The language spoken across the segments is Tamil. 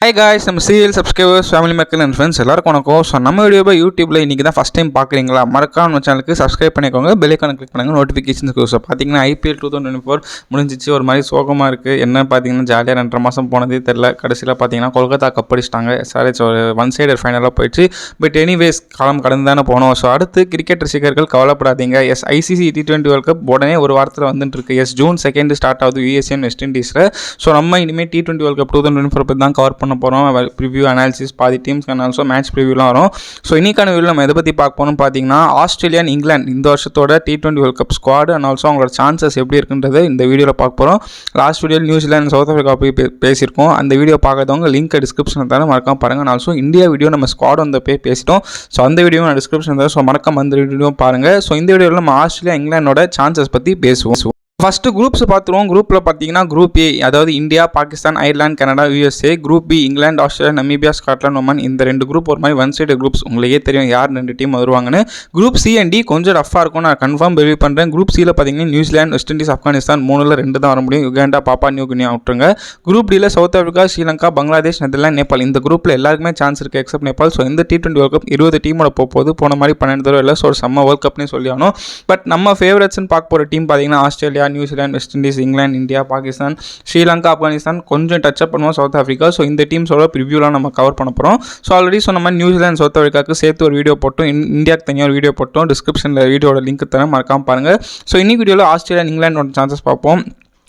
ஹாய் காய்ஸ், நம்ம சீரியல் சப்ஸ்கிரைபர்ஸ், ஃபேமிலி மக்கள் அண்ட் ஃப்ரெண்ட்ஸ் எல்லாருக்கும் வணக்கம். ஸோ நம்ம வீடியோ யூடியூப்பில் இன்றைக்கி தான் ஃபஸ்ட் டைம் பார்க்குறீங்களா, மறக்காம நம்ம சேனலுக்கு சப்ஸ்கிரைப் பண்ணிக்கோங்க, பெல் ஐக்கானை கிளிக் பண்ணுங்கள், நோட்டிஃபிகேஷன்ஸ்க்கு. ஸோ பார்த்தீங்கன்னா ஐபிஎல் 2024 முடிஞ்சிச்சு. ஒரு மாதிரி சோகமாக இருக்குது. என்ன பார்த்தீங்கன்னா ஜாலியாக 2.5 மாதம் போனதே தெரில. கடைசியில் பார்த்தீங்கன்னா கொல்கத்தா கப் அடிச்சிட்டாங்க. சாரி, ஒரு ஒன் சைடர் ஃபைனலாக போயிடுச்சு. பட் எனிவேஸ் காலம் கடந்து தானே போனோம். ஸோ அடுத்து கிரிக்கெட் ரசிகர்கள் கவலைப்படாதீங்க. ஐசிசி T20 வேர்ல்ட் கப் உடனே ஒரு வாரத்தில் வந்துட்டு இருக்கு. ஜூன் 2 ஸ்டார்ட் ஆகுது USA and வெஸ்ட் இண்டீஸில். ஸோ நம்ம இனிமேல் T20 வேர்ல்ட் கப் 2024 பற்றி தான் கவர் பண்ண போகிறோம். ப்ரிவ்யூ அனாலிசிஸ், பாதி டீம்ஸ் அனாலிசோ மேட்ச் ப்ரிவ்யூலாம் வரும். ஸோ இன்னைக்கான வீடியோ நம்ம எதை பற்றி பார்க்க போகணும்னு பார்த்தீங்கன்னா ஆஸ்திரேலியா அண்ட் இங்கிலாந்து இந்த வருஷத்தோட T20 world cup squad and also அவங்களோட சான்சஸ் எப்படி இருக்குன்றது இந்த வீடியோவில் பார்க்க போகிறோம். Last video New Zealand south Africa போய் பேசியிருக்கோம். அந்த வீடியோ பார்க்காதவங்க லிங்க் டிஸ்கிரிப்ஷனில் தர மறக்காம பாருங்கள். ஆல்சோ இந்தியா வீடியோ நம்ம ஸ்குவாட் வந்து போய் பேசிட்டோம். ஸோ அந்த வீடியோ நான் டிஸ்கிரிப்ஷன் தரேன். ஸோ மறக்காம அந்த வீடியோ பாருங்கள். ஸோ இந்த வீடியோவில் நம்ம ஆஸ்திரேலியா இங்கிலாண்டோட சான்சஸ் பற்றி பேசுவோம். ஃபஸ்ட்டு குரூப்ஸ் பார்த்துருவோம். குரூப்பில் பார்த்தீங்கன்னா குரூப் ஏ, அதாவது India, Pakistan, Ireland, Canada, USA. Group B England, Australia, Namibia, Scotland, Oman. இந்த 2 குரூப் ஒரு மாதிரி ஒன் சைடு குரூப்ஸ். உங்களுக்கே தெரியும் யார் 2 டீம் வருவாங்கன்னு. குரூப் சி அண்ட் டி கொஞ்சம் ரஃபாக இருக்கும், நான் கன்ஃபார்ம் பிலீவ் பண்ணுறேன். குரூப் சியில் பார்த்தீங்கன்னா நியூசிலாந்து, வெஸ்ட் இண்டீஸ், ஆப்கானிஸ்தான் 3ல் 2 தான் வர முடியும். யுகாண்டா, பாப்பா நியூ கினியா விட்டுருங்க. குரூப் டியில் South Africa, Sri Lanka, Bangladesh, Netherlands, Nepal. இந்த குரூப்பில் எல்லாருக்குமே சான்ஸ் இருக்குது எக்ஸப்ட் நேபாள். ஸோ இந்த T20 வேர்ல்ட் கப் 20 டீமோட போகுது. போன மாதிரி 12 தடவை இல்லை. ஸோ ஒரு செம்ம வேர்ல்ட் கப்னே சொல்லி ஆகணும். பட் நம்ம ஃபேவரட்ஸ்னு பார்க்க போகிற டீம் பார்த்தீங்கன்னா Australia, New Zealand, West Indies, England, India, Pakistan, Sri Lanka, Afghanistan கொஞ்சம் டச் அப் பண்ணுவோம். South Africa. ஸோ இந்த டீம்ஸோட ப்ரிவியூலாம் நம்ம கவர் பண்ண போகிறோம். ஸோ ஆல்ரெடி சொன்ன மாதிரி நியூசிலாந்து, சவுத் ஆஃப்ரிக்காவுக்கு சேர்த்து ஒரு வீடியோ போட்டோம். இந்தியாவுக்கு தனியாக ஒரு வீடியோ போட்டோம். டிஸ்கிரிப்ஷனில் வீடியோட லிங்க் தரேன், மறக்காம பாருங்கள். ஸோ இன்னைக்கு வீடியோவில் ஆஸ்திரேலியா, இங்கிலாண்டோட சான்சஸ் பார்ப்போம்.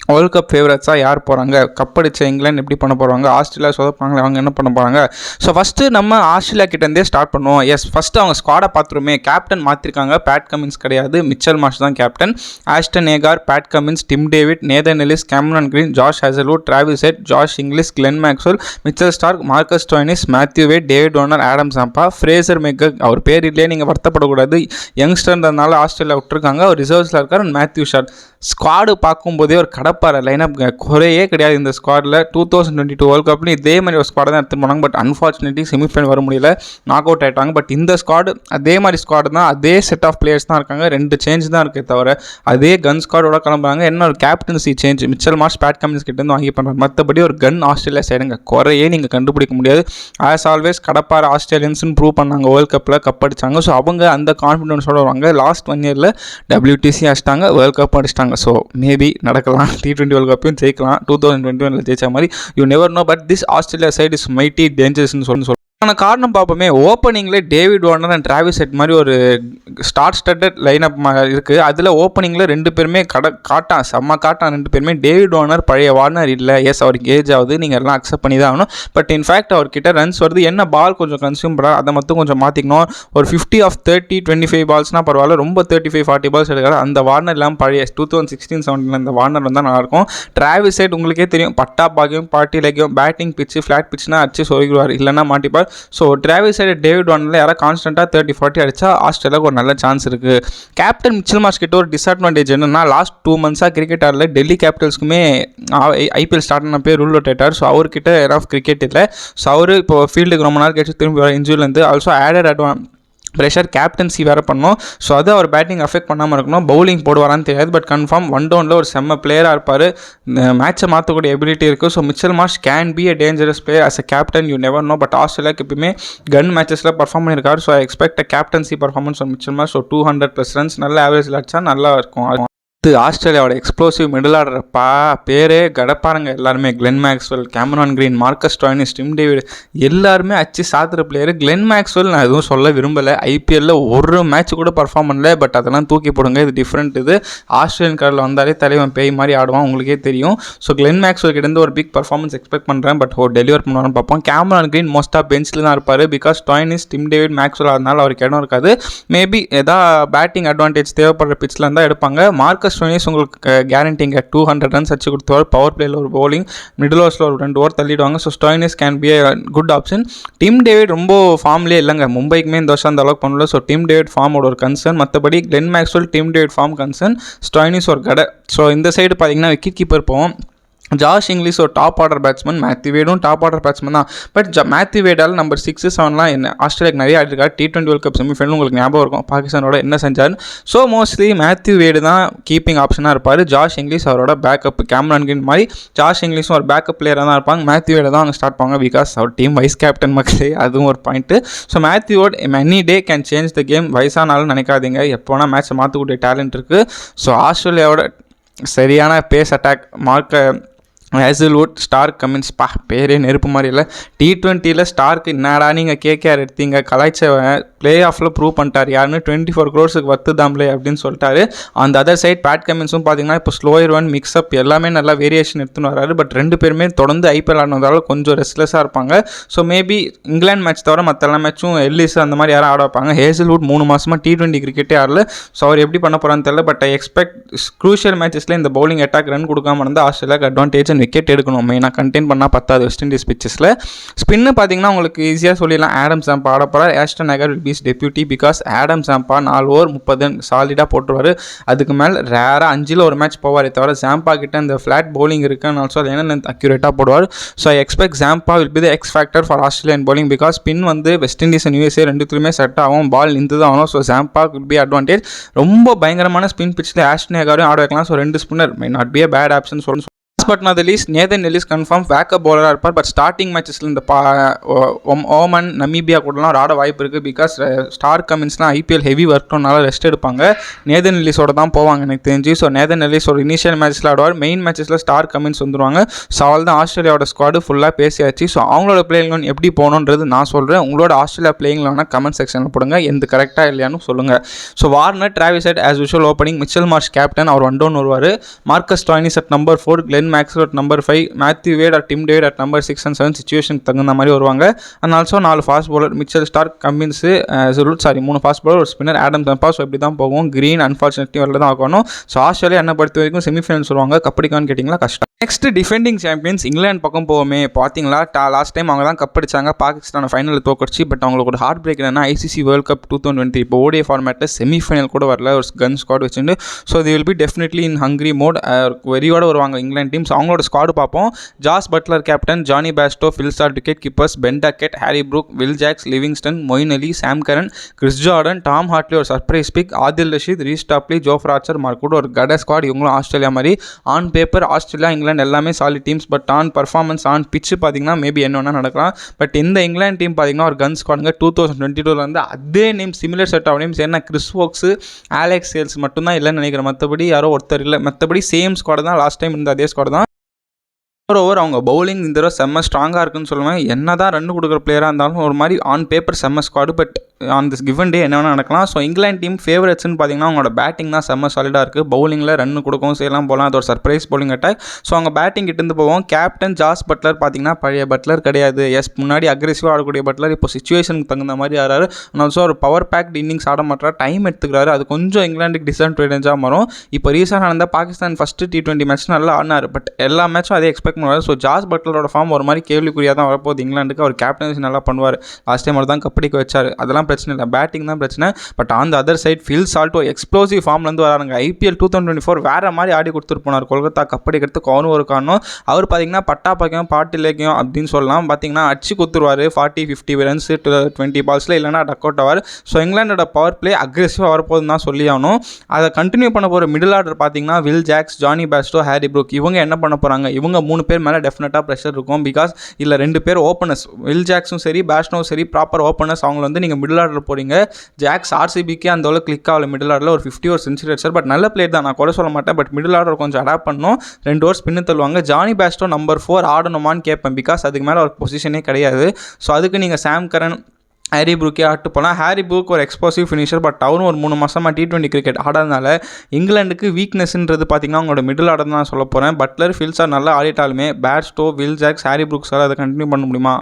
வேர்ல்ட் கப் ஃபேவரட்ஸாக யார் போகிறாங்க, கப் அடித்த இங்கிலாந்து எப்படி பண்ண போகிறாங்க, ஆஸ்திரேலியா சொதப்பாங்களே அவங்க என்ன பண்ண போகிறாங்க. ஸோ ஃபஸ்ட்டு நம்ம ஆஸ்திரேலியா கிட்டேருந்தே ஸ்டார்ட் பண்ணுவோம். ஃபஸ்ட்டு அவங்க ஸ்குவாடை பார்த்துருமே. கேப்டன் மாற்றிருக்காங்க. பேட் கமின்ஸ் கிடையாது, மிச்சல் மார்ஷ் தான் captain. Ashton Agar, Pat Cummins, Tim David, Nathan Ellis, Cameron Green, Josh Hazlewood, Travis Head, Josh Inglis, Glenn Maxwell, Mitchell Starc, Marcus Stoinis, Matthew Wade, David Warner, Adam Zampa, Fraser McGurk. அவர் பேர் இல்லையே, நீங்கள் வருத்தப்படக்கூடாது. யங்ஸ்டர்ன்றதுனால ஆஸ்திரேலியா விட்டுருக்காங்க. அவர் ரிசர்வ்ஸில் இருக்கார். And Matthew Short. ஸ்குவாடு பார்க்கும்போதே ஒரு கடப்பார லைனப் குறையே கிடையாது இந்த ஸ்குவாடில். 2022 வேர்ல்ட் கப்லையும் இதே மாதிரி ஒரு ஸ்குவாடை தான் எடுத்துட்டு போனாங்க. பட் அன்ஃபார்ச்சுனேட்லி செமிஃபைனல் வர முடியல, நாக் அவுட் ஆகிட்டாங்க. பட் இந்த ஸ்குவாடு அதே மாதிரி ஸ்குவாடு தான், அதே செட் ஆஃப் பிளேயர்ஸ் தான் இருக்காங்க. 2 சேஞ்ச் தான் இருக்கே தவிர அதே கன் ஸ்குவாடோட கிளம்புறாங்க. என்ன ஒரு captaincy change Mitchell Marsh Pat Cummins கிட்டேருந்து வாங்கி பண்ணுறாங்க. மற்றபடி ஒரு கன் ஆஸ்திரேலியா சைடுங்க குறையே நீங்கள் கண்டுபிடிக்க முடியாது. ஆஸ் ஆல்வேஸ் கடப்பார ஆஸ்திரேலியன்ஸ்னு ப்ரூவ் பண்ணாங்க. வேர்ல்ட் கப்பில் கப் அடித்தாங்க. ஸோ அவங்க அந்த கான்ஃபிடன்ஸோட வருவாங்க. லாஸ்ட் 1 இயரில் WTC அடிச்சிட்டாங்க, வேர்ல்ட் கப் அடிச்சிட்டாங்க. ஸோ மேபி நடக்கலாம், T20 வேர்ல்ட் கப்பையும் ஜெயிக்கலாம். 2021 ஜெயிச்ச மாதிரி you never know. But this Australia side is mighty டேஞ்சரஸ்னு சொல்லுவாங்க. காரணம் பார்ப்போமே, ஓப்பனிங்கில் David Warner and Travis Head மாதிரி ஒரு ஸ்டார் ஸ்டட்டட் லைனப் இருக்குது. அதில் ஓப்பனிங்கில் 2 பேருமே செம்ம காட்டான் 2 பேருமே. டேவிட் வார்னர் பழைய வார்னர் இல்லை. அவருக்கு ஏஜ் ஆகுது, நீங்கள் எல்லாம் அக்செப்ட் பண்ணி தான் ஆகணும். பட் இன்ஃபேக்ட் அவர்கிட்ட ரன்ஸ் வருது. என்ன பால் கொஞ்சம் கன்சியூம் பண்ணால் அதை மட்டும் கொஞ்சம் மாற்றிக்கணும். ஒரு 50 of 30 25 பால்ஸ்னால் பரவாயில்ல. ரொம்ப 35-40 பால்ஸ் எடுக்காது. அந்த வார்னர் இல்லாமல் பழைய 2016-17 அந்த வார்னர் வந்தால் நல்லாயிருக்கும். டிராவிஸ் ஹெட் உங்களுக்கே தெரியும், பட்டா பாகியம் பார்ட்டி லெக்கியம், பேட்டிங் பிச்சு ஃப்ளாட் பிச்சுனா அடிச்சு சொல்லிடுவார், இல்லைன்னா மாட்டிப்பார். ஸோ டிராவிஸ் சைடு டேவிட் வார்னரில் யாராவது கான்ஸ்டன்ட்டாக 30-40 அடித்தா ஆஸ்திரேலியாவுக்கு ஒரு நல்ல சான்ஸ் இருக்குது. கேப்டன் மிச்சல் மார்ஷ் கிட்ட ஒரு டிஸ்அட்வான்டேஜ் என்னன்னா, லாஸ்ட் 2 மந்த்ஸாக கிரிக்கெட் ஆடல. டெல்லி கேபிட்டல்ஸ்க்குமே IPL ஸ்டார்ட் பண்ண பேர் ரூல் அவுட் ஆயிட்டார். ஸோ அவர்கிட்ட ஆஃப் கிரிக்கெட் இல்லை. ஸோ அவர் இப்போ ஃபீல்டுக்கு ரொம்ப நாள் கழிச்சு திரும்பி வர இன்ஜூரிலேருந்து. ஆல்சோ ஆடட் ப்ரெஷர் கேப்டன்சி வேறு பண்ணோம். ஸோ அது அவர் பேட்டிங் அஃபெக்ட் பண்ணாமல் இருக்கணும். பவுலிங் போடுவாரான்னு தெரியாது. பட் கன்ஃபார்ம் 1 டவுனில் ஒரு செம்ம பிளேயராக இருப்பார். மேட்சை மாற்றக்கூடிய எபிலிட்டி இருக்குது. So Mitchell Marsh can be a dangerous player as a captain, you never know. But ஆஸ்திரேலியாவுக்கு எப்பவுமே கன் மேட்சஸில் பர்ஃபார்ம் பண்ணியிருக்காரு. So I expect a captaincy performance of Mitchell Marsh. So 200+ runs நல்ல ஆவரேஜில் அடிச்சா நல்லா இருக்கும். ஆஸ்திரேலியாவோட எக்ஸ்ப்ளோசிவ் மிடில் ஆர்டர்ப்பா பேரே கடப்பாருங்க எல்லாருமே. Glenn Maxwell, Cameron Green, Marcus Stoinis, Tim David எல்லாருமே அச்சு சாத்துற பிளேயர். கிளென் மேக்ஸ்வெல் நான் எதுவும் சொல்ல விரும்பலை. IPLல ஒரு மேட்ச் கூட பர்ஃபார்ம் பண்ணல. பட் அதெல்லாம் தூக்கி போடுங்க, இது டிஃப்ரெண்ட். இது ஆஸ்திரேலியன் கார்டில் வந்தாலே தலைவன் பேய் மாதிரி ஆடுவான், உங்களுக்கே தெரியும். ஸோ கிளென் மேக்ஸ்வெல் கிட்டேருந்து ஒரு பிக் பர்ஃபார்மன்ஸ் எக்ஸ்பெக்ட் பண்ணுறேன். பட் டெலிவர் பண்ணுவான்னு பார்ப்போம். கேமரான் கிரீன் மோஸ்ட்டாக பெஞ்சில் தான் இருப்பார். Because Stoinis, Tim David, Maxwell அதனால அவருக்கு இடம் இருக்காது. மேபி எதாவது பேட்டிங் அட்வான்டேஜ் தேவைப்படுற பிச்சில் இருந்தால் எடுப்பாங்க. மார்க்கஸ் ஸ்டோய்னிஸ் உங்களுக்கு கேரண்டிங்க 200 ரன்ஸ் அடிச்சு கொடுத்துருவார். பவர் பிளேயில் ஒரு பவுலிங், மிடில் ஓவர்ஸில் ஒரு 2 ஓவர் தள்ளிடுவாங்க. So Stoinis can be a good option. Tim David ரொம்ப ஃபார்ம்லேயே இல்லைங்க. மும்பைக்குமே இந்த வருஷம் அந்த அளவுக்கு பண்ணல. ஸோ டிம் டேவிட் ஃபார்மோட ஒரு கன்சர்ன். மற்றபடி Glenn Maxwell, Tim David form concern, Stoinis ஒரு கடை. ஸோ இந்த சைடு பார்த்தீங்கன்னா விக்கெட் கீப்பர் போவோம். ஜாஷ் இங்கிலீஷ் ஒரு டாப் ஆர்டர் பேட்ஸ்மேன், மேத்யூ வேடும் டாப் ஆர்டர் பேட்ஸ்மேன் தான். பட் மேத்யூ வேடால் நம்பர் 6, 7 என்ன ஆஸ்திரேலியாவுக்கு நிறைய ஆடிருக்காரு. T20 வேர்ல்ட் கப் செமிஃபைனல் உங்களுக்கு ஞாபகம் இருக்கும் பாகிஸ்தானோட என்ன செஞ்சார். ஸோ மோஸ்ட்லி மேத்யூ வேடு தான் கீப்பிங் ஆப்ஷனாக இருப்பார். ஜாஷ் இங்கிலீஷ் அவரோட பேக்கப் கேமரான் கிரீன் மாதிரி ஜாஷ் இங்கிலீஷும் ஒரு பேக்கப் பிளேயராக தான் இருப்பாங்க. மேத்யூ வேடு தான் அவங்க ஸ்டார்ட் பண்ணுவாங்க பிகாஸ் அவர் டீம் வைஸ் கேப்டன் மக்களே, அதுவும் ஒரு point. So Matthew Wade any day can change the game. வயசானாலும் நினைக்காதீங்க, எப்போனா மேட்ச்சை மாற்றக்கூடிய டேலண்ட் இருக்குது. ஸோ ஆஸ்திரேலியாவோட சரியான pace attack Hazlewood, Starc, Cummins பேரே நெருப்பு மாதிரி இல்லை. T20 ஸ்டார்க்கு என்னடா நீங்கள் கேகேஆர் எடுத்தீங்க கலாய்ச்சவன் பிளே ஆஃபில் ப்ரூவ் பண்ணிட்டார் யாருன்னு 24 crores வத்துதாம்லே அப்படின்னு சொல்லிட்டாரு. அந்த அதர் சைட் பேட் கமின்ஸும் பார்த்தீங்கன்னா இப்போ ஸ்லோயர் ஒன் மிக்ஸ்அப் எல்லாமே நல்லா வேரியேஷன் எடுத்துன்னு வராரு. பட் 2 பேருமே தொடர்ந்து ஐபிஎல் ஆடினதால கொஞ்சம் ரெஸ்ட்லெஸ்ஸாக இருப்பாங்க. ஸோ மேபி இங்கிலாந்து மேட்ச் தவிர மற்ற எல்லா மேட்சும் எல்லிஸ் அந்த மாதிரி யாரும் ஆட வைப்பாங்க. ஹேசல்வுட் 3 மாதமாக T20 கிரிக்கெட்டே ஆடல. ஸோ அவர் எப்படி பண்ண போகிறான்னு தெரியல. பட் ஐ எக்ஸ்பெக்ட் க்ரூஷியல் மேட்சஸில் இந்த பவுலிங் அட்டாக் ரன் கொடுக்காம இருந்தால் ஆஸ்திரேலியாவுக்கு அட்வான்டேஜ் விக்கெட் எடுக்கணும். மெயினாக கண்டெயின் பண்ணால் 10 வெஸ்ட் இண்டீஸ் பிச்சஸில். ஸ்பின்னு பார்த்தீங்கன்னா உங்களுக்கு ஈஸியாக சொல்லிடலாம். ஆடம் சாம்பா ஆட போகிறார். Ashton Agar will be's deputy because Adam Zampa 4 over 30 சாலிடாக போட்டுருவார். அதுக்கு மேலே ரேராக 5ல் ஒரு மேட்ச் போவார். தவிர ஜாம்பா கிட்ட இந்த ஃப்ளாட் பவுலிங் இருக்குன்னு ஆல்சோ அது என்ன அக்யூரேட்டாக போடுவார். So I expect Zampa will be the X factor for Australian bowling because spin West Indies and USA ரெண்டுத்துலையுமே செட் ஆகும். பால் நின்று தான் ஆகணும். So Zampa will be advantage. ரொம்ப பயங்கரமான ஸ்பின் பிச்சில் ஆஸ்டன் அகரையும் ஆட வைக்கலாம். So 2 spinner may not be a bad option சொல்லணும். But not the least Nathan Ellis confirm backup பவுலராக இருப்பார். பட் ஸ்டார்டிங் மேட்சஸில் இந்த ஓமன் நமீபியா கூடலாம் ஆட வாய்ப்பு இருக்குது. பிகாஸ் ஸ்டார் கமின்ஸ்லாம் ஐபிஎல் ஹெவி ஒர்க்னால ரெஸ்ட் எடுப்பாங்க. நேதன் எல்லிஸோட தான் போவாங்க எனக்கு தெரிஞ்சு. ஸோ நேதன் எல்லிஸ் ஒரு இனிஷியல் மேட்ச்சில் ஆடுவார். மெயின் மேட்சஸில் ஸ்டார் கமின்ஸ் வந்துடுவாங்க. ஸோ அவள் தான் ஆஸ்திரேலியாவோட ஸ்குவாடு ஃபுல்லாக பேசியாச்சு. ஸோ அவங்களோட பிளேயிங் எப்படி போகணுன்றது நான் சொல்கிறேன். உங்களோட ஆஸ்திரேலியா பிளேயிங் வேணால் கமெண்ட் செக்ஷனில் போடுங்க, எந்த கரெக்டாக இல்லையான்னு சொல்லுங்கள். So Warner, Travis Head as usual opening, Mitchell Marsh captain அவர் 1 down வருவார். Marcus Stoinis at number 4, Glenn Maxwell at number 5, Matthew Wade at Tim David at number 6 and 7 சிச்சுவேஷனுக்கு தகுந்த மாதிரி வருவாங்க. And also 4 fast bowler Mitchell Starc, Cummins, 3 fast bowler, ஒரு ஸ்பின்னர் ஆடம் ஜம்பா. ஸோ இப்படி தான் போகும். கிரீன் அன்ஃபார்ச்சுனேட்லி வரல தான் ஆகணும். ஸோ ஆஸ்திரேலியா என்ன பொறுத்த வரைக்கும் செமிஃபைனல்ஸ் வருவாங்க. கப்படிக்கான்னு கேட்டிங்களா கஷ்டம். நெக்ஸ்ட் டிஃபெண்டிங் சாம்பியன்ஸ் இங்கிலாந்து பக்கம் போவோமே. பார்த்தீங்களா லாஸ்ட் டைம் அவங்க தான் கப் அடிச்சாங்க. பாகிஸ்தானை ஃபைனலில் தோக்கடிச்சு. பட் அவங்களுக்கு ஒரு ஹார்ட் பிரேக் என்னன்னா ICC வேர்ல்ட் கப் 2023 இப்போ ODI ஃபார்மேட்டில் செமிஃபைனல் கூட வரல. ஒரு கன் ஸ்குவாட் வச்சுட்டு. So they will be definitely in hungry mode. வெறியோட வருவாங்க இங்கிலாந்து டீம். ஸோ அவங்களோட ஸ்குவாடு பார்ப்போம். Jos Buttler captain, Jonny Bairstow, Phil Salt wicket keepers, Ben Duckett, Harry Brook, Will Jacks, Livingstone, Moeen Ali, Sam Curran, Chris Jordan, Tom Hartley ஒரு surprise pick, Adil Rashid, Reece Topley, Jofra Archer, மார்க்கூட ஒரு கட ஸ்குவாட். இவங்களும் ஆஸ்திரேலியா மாதிரி. ஆன் பேப்பர் ஆஸ்திரேலியா இங்கிலாந்து எல்லாமே solid teams. But on performance on பிச்சு பார்த்தீங்கன்னா மேபி என்ன வேணால் நடக்கலாம். பட் இந்த இங்கிலாந்து டீம் பார்த்தீங்கன்னா ஒரு கன் ஸ்குவாடுங்க. 2022 வந்து அதே name similar set of names என்ன கிறிஸ் வோக்ஸு, ஆலெக்ஸ் சேல்ஸ் மட்டும்தான் இல்லைன்னு நினைக்கிறேன். மற்றபடி யாரோ ஒருத்தர் இல்லை. மற்றபடி சேம் ஸ்குவாடு தான் லாஸ்ட் டைம் இருந்த அதே ஸ்குவாடு தான். ஓவர் அவங்க பவுலிங் இந்த தடவை செம்ம ஸ்ட்ராங்காக இருக்குன்னு சொல்லுவேன். என்ன தான் ரன் கொடுக்குற பிளேயராக இருந்தாலும் ஒரு மாதிரி ஆன் பேப்பர் செம்ம squad. But on this given டே என்ன வேணால் நடக்கலாம். ஸோ இங்கிலாந்து டீம் ஃபேவரட்ஸ்னு பார்த்தீங்கன்னா அவங்களோட பேட்டிங் தான் செம்ம சாலிடாக இருக்குது. பவுலிங்கில் ரன் கொடுக்கவும் செய்யலாம் போகலாம். அது ஒரு சர்ப்ரைஸ் பவுலிங் அட்டாக். ஸோ அவங்க பேட்டிங் கிட்டேருந்து போவோம். கேப்டன் ஜாஸ் பட்லர் பார்த்தீங்கன்னா பழைய பட்லர் கிடையாது. முன்னாடி அக்ரெசிவாக ஆடக்கூடிய பட்லர் இப்போ சிச்சுவேஷனுக்கு தகுந்த மாதிரி ஆறாரு. ஆல்சோ ஒரு பவர் பேக்ட் இன்னிங்ஸ் ஆட மாட்டார். டைம் எடுத்துக்கிறாரு. அது கொஞ்சம் இங்கிலாந்துக்கு டிஸ்அட்வான்டேஜாக மாறும். இப்போ ரீசெண்டாக நடந்த பாகிஸ்தான் ஃபஸ்ட்டு T20 மேட்ச் நல்லா ஆடினார். பட் எல்லா மேட்சும் அதே எக்ஸ்பெக்ட் பண்ணுவார். ஸோ ஜாஸ் பட்லரோட ஃபார்ம் ஒரு மாதிரி கேள்விக்குறியாக தான் வரப்போகுது இங்கிலாந்துக்கு. அவர் கேப்டன்சி நல்லா பண்ணுவார். லாஸ்ட் டைம் அவர் தான் கப்படிக்க வச்சார். அதெல்லாம் பிரச்சனை இல்லை. பேட்டிங் தான் பிரச்சனை. But on the other side Phil Salt ஒரு எக்ஸ்ப்ளோசிவ் ஃபார்ம்லேருந்து வராங்க. IPL 2024 வேறு மாதிரி ஆடி கொடுத்துட்டு போனார். கொல்கத்தா கப்படிக்கிறதுக்கு அவனும் ஒரு காரணம். அவர் பார்த்தீங்கன்னா பட்டா பாக்கியம் பாட்டு லேக்கியம் அப்படின்னு சொல்லலாம். பார்த்தீங்கன்னா அடிச்சு கொடுத்துருவார் 40-50 ரன்ஸ் 20 பால்ஸில், இல்லைனா டக் அவுட் ஆவார். ஸோ இங்கிலாண்டோட பவர் பிளே அக்ரெசிவாக வரப்போகுதுன்னு தான் சொல்லி ஆகணும். அதை கண்டினியூ பண்ண போகிற மிடில் ஆர்டர் பார்த்தீங்கன்னா Will Jacks, Jonny Bairstow, Harry Brook. இவங்க என்ன பண்ண போகிறாங்க? இவங்க 3 பேர் மேலே டெஃபினட்டாக ப்ரெஷர் இருக்கும். பிகாஸ் இல்லை 2 பேர் ஓப்பனர்ஸ், வில் ஜாக்ஸும் சரி பேஸ்டோவும் சரி ப்ராப்பர் ஓப்பனர்ஸ். அவங்க வந்து நீங்கள் மிடில் ஆர்டர் போகிறீங்க. ஜாக்ஸ் RCBக்கே அந்த அளவுக்கு கிளிக் ஆகல. மிடில் ஆர்டரில் ஒரு 50 ஒரு சென்ச்சுரி அடிச்சார். பட் நல்ல பிளேயர் தான், நான் கூட சொல்ல மாட்டேன். பட் மிடில் ஆர்டர் கொஞ்சம் அடாப்ட் பண்ணணும். 2 ஓவர்ஸ் பின்னு தள்ளுவாங்க. ஜானி பேஸ்டோ நம்பர் 4 ஆடணுமான்னு கேட்பேன். பிகாஸ் அதுக்கு மேலே ஒரு பொசிஷனே கிடையாது. ஸோ அதுக்கு நீங்கள் சாம் கரன், ஹாரி ப்ரூக்கே ஆட்டு போனால். ஹாரி ப்ரூக் ஒரு எக்ஸ்ப்ளோசிவ் ஃபினிஷர். பட் அவரும் ஒரு 3 மாதமாக T20 கிரிக்கெட் ஆடாதனால இங்கிலாந்துக்கு வீக்னஸ்ன்றது பார்த்தீங்கன்னா அவங்களோட மிடில் ஆர்டர் தான் சொல்ல போகிறேன். பட்லர், ஃபில்ஸார் நல்லா ஆடிட்டாலுமே பேஸ்டோ, வில் ஜாக்ஸ், ஹாரி ப்ரூக்ஸால் அதை கண்டினியூ பண்ண முடியுமா?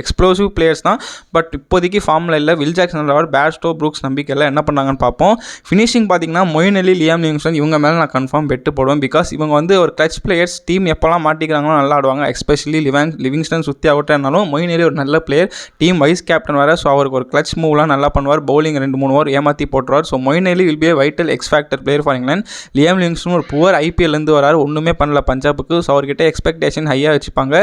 எக்ஸ்ப்ளோசிவ் பிளேயர்ஸ் தான். பட் இப்போதைக்கு ஃபார்மில் இல்லை. வில் ஜாக்ஸ் நல்லா, பேஸ்டோ, ப்ரூக்ஸ் நம்பிக்கை இல்லை. என்ன பண்ணாங்கன்னு பார்ப்போம். ஃபினிஷிங் பார்த்தீங்கன்னா மொயின் அலி, லியாம் லிவிங்ஸ்டன் இவங்க மேலே நான் கன்ஃபார்ம் பெட்டு போடுவேன். பிகாஸ் இவங்க வந்து ஒரு கிளச் பிளேயர்ஸ். டீம் எப்போல்லாம் மாட்டிக்கிறாங்களோ நல்லா ஆடுவாங்க. எஸ்பெஷலி லிவிங்ஸ்டன் சுற்றி அவுட்டாக இருந்தாலும் மொயின் அலி ஒரு நல்ல பிளேயர். டீம் வைஸ் கேப்டன் வேறு. ஸோ அவருக்கு ஒரு கிளச் மூவ்லாம் நல்லா பண்ணுவார். பவுலிங் 2-3 ஓவர் ஏமாற்றி போட்டுருவார். So Moeen Ali will be vital X factor player for England. Liam Livingstone ஒரு புவர் ஐபிஎல்லேருந்து வராரு, ஒன்றுமே பண்ணல பஞ்சாபுக்கு. ஸோ அவர்கிட்ட எக்ஸ்பெக்டேஷன் ஹையாக வச்சுப்பாங்க.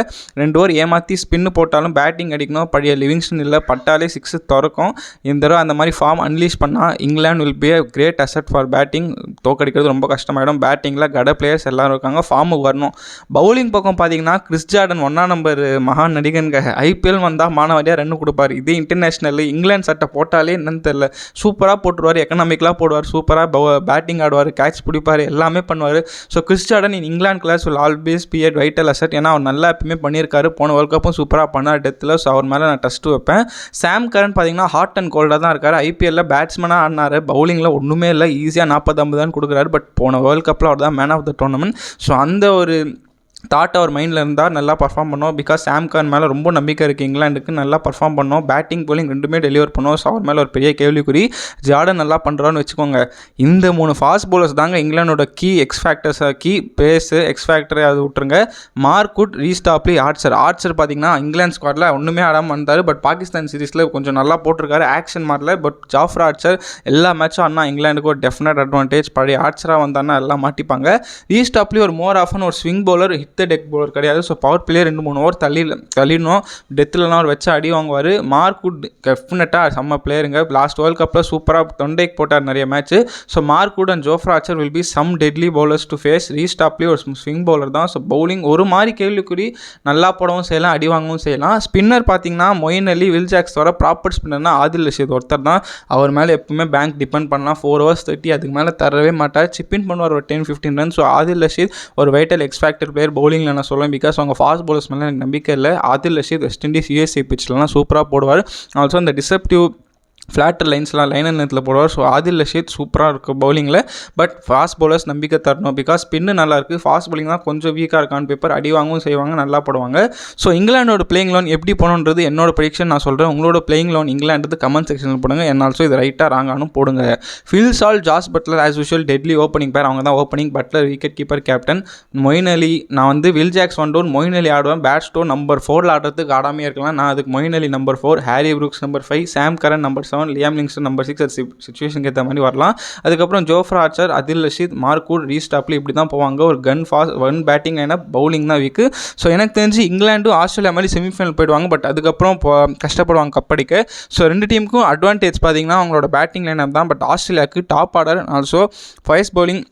2 ஓவர் ஏமாற்றி ஸ்பின்னு போட்டாலும் பேட்டிங் அடிக்கணும். பழைய லிவிங்ஸ்டன் இல்லை, பட்டாலே 6 திறக்கும். இந்த தடவை அந்த மாதிரி ஃபார்ம் அன்லீஷ் பண்ணால் England will be great asset for batting. தோக்கடிக்கிறது ரொம்ப கஷ்டமாயிடும். பேட்டிங்கில் கட பிளேயர்ஸ் எல்லாரும் இருக்காங்க, ஃபார்முக்கு வரணும். பவுலிங் பக்கம் பார்த்தீங்கன்னா கிறிஸ் ஜார்டன் 1ஆம் நம்பர் மகான் நடிகனுங்க. ஐபிஎல் வந்தால் மானவரியாக ரன் கொடுப்பார். இதே இன்டர்நேஷ்னல் இங்கிலாந்து சட்டை போட்டாலே என்னன்னு தெரியல, சூப்பராக போட்டுருவார், எக்கனாமிக்கலாக போடுவார், சூப்பராக பேட்டிங் ஆடுவார், கேட்ச் பிடிப்பார், எல்லாமே பண்ணுவார். So Chris Jordan in England class will always be at vital asset. ஏன்னா அவர் நல்லா எப்பவுமே பண்ணியிருக்காரு, போன வேர்ல்ட் கப்பும் சூப்பராக பண்ணார் டெத்தில். ஸோ அவர் மேலே நான் டஸ்ட்டு வைப்பேன். சாம் கரன் பார்த்தீங்கன்னா ஹாட் அண்ட் கோல்டாக தான் இருக்கார். ஐபிஎல்லில் பேட்ஸ்மேனாக ஆடினார், பவுலிங்கில் ஒன்றுமே இல்லை, ஈஸியாக 40-50 தான் கொடுக்குறாரு. பட் போன வேர்ல்ட் கப்பில் அவர் தான் man of the tournament. So அந்த ஒரு தாட் அவர் மைண்டில் இருந்தால் நல்லா பர்ஃபார்ம் பண்ணோம். பிகாஸ் சாம் கரன் மேலே ரொம்ப நம்பிக்கை இருக்குது இங்கிலாந்துக்கு, நல்லா பர்ஃபார்ம் பண்ணோம். பேட்டிங் பவுலிங் ரெண்டுமே டெலிவர் பண்ணோம். ஸோ அவர் மேலே ஒரு பெரிய கேள்விக்குறி. ஜார்டன் நல்லா பண்ணுறான்னு வச்சுக்கோங்க. இந்த 3 ஃபாஸ்ட் பவுலர்ஸ் தாங்க இங்கிலாண்டோட key X factors. Key pace X ஃபேக்டரை அது விட்டுருங்க. மார்க்வுட், ரீஸ்டாப்லி, ஆர்ச்சர் பார்த்தீங்கன்னா இங்கிலாந்து ஸ்குவாடில் ஒன்றுமே ஆடாமல் வந்தார். பட் பாகிஸ்தான் சீரீஸில் கொஞ்சம் நல்லா போட்டிருக்காரு, action Madala. But Jofra Archer எல்லா மேட்சும் ஆடினா இங்கிலாந்துக்கு ஒரு டெஃபினட் அட்வான்டேஜ். பழைய ஆர்ச்சராக வந்தாங்கன்னா எல்லாம் மாட்டிப்பாங்க. ரீஸ்டாப்லி ஒரு மோர் ஆஃபன் ஒரு swing bowler, hit deck bowler கிடையாது. ஸோ பவர் பிளே 2-3 ஓவர் தள்ளிடணும். டெத்துலலாம் அவர் வச்சு அடி வாங்குவார். மார்க்வுட் டெஃபினட்டாக செம்ம பிளேயருங்க. லாஸ்ட் வேர்ல்ட் கப்பில் சூப்பராக தொண்டைக்கு போட்டார் நிறைய match. So Mark Wood and Jofra Archer will be some deadly bowlers to face. Reece Topley ஒரு ஸ்விங் பவுலர் தான். ஸோ பவுலிங் ஒரு மாதிரி கேள்விக்குறி, நல்லா போடவும் செய்யலாம், அடி வாங்கவும் செய்யலாம். ஸ்பின்னர் பார்த்தீங்கன்னா மொயின் அலி, வில் ஜாக்ஸ் வர ப்ராப்பர் ஸ்பின்னர்னா ஆதில் ரஷீத் ஒருத்தர் தான். அவர் மேலே எப்பவுமே பேங்க் டிபெண்ட் பண்ணலாம். 4 overs 30 அதுக்கு மேலே தரவே மாட்டார். சிப்பின் பண்ணுவார் ஒரு 10-15 ரன். ஸோ ஆதில் ரஷீத் ஒரு வைட்டல் எக்ஸ்பேக்டர் பிளேயர் பவுலிங்கில் நான் சொல்லுவேன். பிகாஸ் அவங்க ஃபாஸ்ட் பவுலர்ஸ் மேலே எனக்கு நம்பிக்கை இல்லை. Adil Rashid West Indies USA பிச்சிலலாம் சூப்பராக போடுவார். ஆல்சோ இந்த டிசப்டிவ் ஃப்ளாட்டர் லைன்ஸ்லாம் லைன் நேரத்தில் போடுவார். ஸோ ஆதில் ரஷீத் சூப்பராக இருக்குது பவுலிங்கில். பட் ஃபாஸ்ட் பவுலர்ஸ் நம்பிக்கை தரணும். பிகாஸ் ஸ்பின்னு நல்லா இருக்குது, ஃபாஸ்ட் பவுலிங் தான் கொஞ்சம் வீக்காக இருக்கான்னு பேப்பர். அடி வாங்கவும் செய்வாங்க, நல்லா போடுவாங்க. ஸோ இங்கிலாண்டோட பிளேயிங் லோன் எப்படி போகணுன்றது என்னோட ப்ரெடிக்ஷன் நான் சொல்கிறேன். உங்களோட பிளேயிங் லோன் இங்கிலாண்டு கமெண்ட் செக்ஷனில் போடுங்க. என் ஆல்சோ இது ரைட்டாக ராங்கானும் போடுங்க. Phil Salt, Jos Buttler as usual deadly opening pair. அவங்க தான் opening. Buttler wicket keeper, captain. Moeen Ali நான் வந்து Will Jacks 1 down, Moeen Ali ஆடுவேன். பேட்ஸ்டோ நம்பர் 4 ஆடுறதுக்கு ஆடாமே இருக்கலாம். நான் அதுக்கு Moeen Ali number 4, Harry Brooks number 5, Sam Curran number 7, Liam Livingstone number 6. அது சிச்சுவேஷனுக்கு ஏற்ற மாதிரி வரலாம். அதுக்கப்புறம் Jofra Archer, Adil Rashid, Mark Wood, Reece Topley இப்படி தான் போவாங்க. ஒரு ஒன் பேட்டிங் லைனாக, பவுலிங் தான் வீக்கு. ஸோ எனக்கு தெரிஞ்சு இங்கிலாண்டும் ஆஸ்திரேலியா மாதிரி செமிஃபைனல் போயிடுவாங்க. பட் அதுக்கப்புறம் கஷ்டப்படுவாங்க கப்படிக்க. ஸோ 2 டீமுக்கும் அட்வான்டேஜ் பார்த்தீங்கன்னா அவங்களோட பேட்டிங் லைனப் தான். பட் ஆஸ்திரேலியாவுக்கு top order also Faiz bowling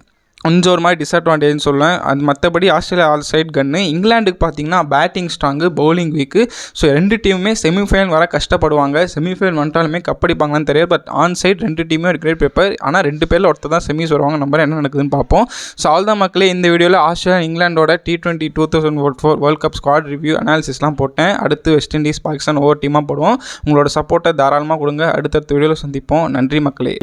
கொஞ்சம் ஒரு மாதிரி டிஸ்அட்வான்டேஜ்னு சொல்லுவேன். அது மற்றபடி ஆஸ்திரேலியா ஆல் சைட் கன்னு. இங்கிலாந்துக்கு பார்த்தீங்கன்னா batting strong, bowling weak. So 2 டீமுமே செமிஃபைனல் வர கஷ்டப்படுவாங்க. செமிஃபைனல் வந்துட்டாலுமே கப்படிப்பாங்களான்னு தெரியாது. பட் ஆன் சைட் 2 டீமே ஒரு கிரேட் பேப்பர். ஆனால் 2 பேரில் ஒருத்தர் தான் செமிஸ் வருவாங்க. நம்பர் என்ன நடக்குதுன்னு பார்ப்போம். ஸோ ஆல் தான் மக்களே, இந்த வீடியோவில் ஆஸ்திரேலியா இங்கிலாண்டோட T20 2004 world cup squad review அனாலிசிஸ்லாம் போட்டேன். அடுத்து வெஸ்ட் இண்டீஸ் பாகிஸ்தான் ஒவ்வொரு டீமாக போடுவோம். உங்களோட சப்போர்ட்டை தாராளமாக கொடுங்க. அடுத்தடுத்த வீடியோவில் சந்திப்போம். நன்றி மக்களே.